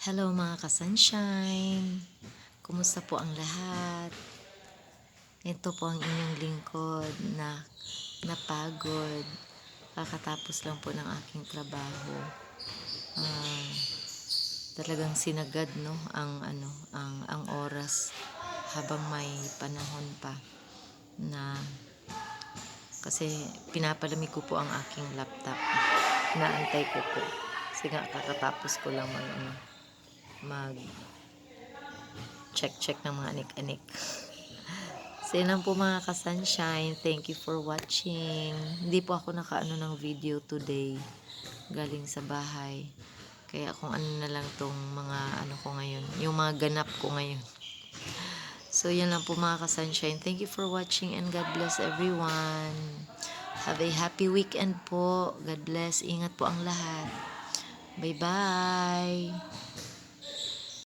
Hello mga ka-sunshine! Kumusta po ang lahat? Ito po ang inyong lingkod na napagod. Kakatapos lang po ng aking trabaho. Ah, Talagang sinagad no ang oras habang may panahon pa na kasi pinapalamig ko po ang aking laptop. Naantay ko po. Kasi nga kakatapos ko lang mag check ng mga anik-anik. So yun lang po mga ka-sunshine. Thank you for watching. Hindi po ako nakaano ng video today. Galing sa bahay. Kaya kung ano na lang tong mga ano ko ngayon. Yung mga ganap ko ngayon. So yan lang po mga ka-sunshine. Thank you for watching and God bless everyone. Have a happy weekend po. God bless. Ingat po ang lahat. Bye-bye.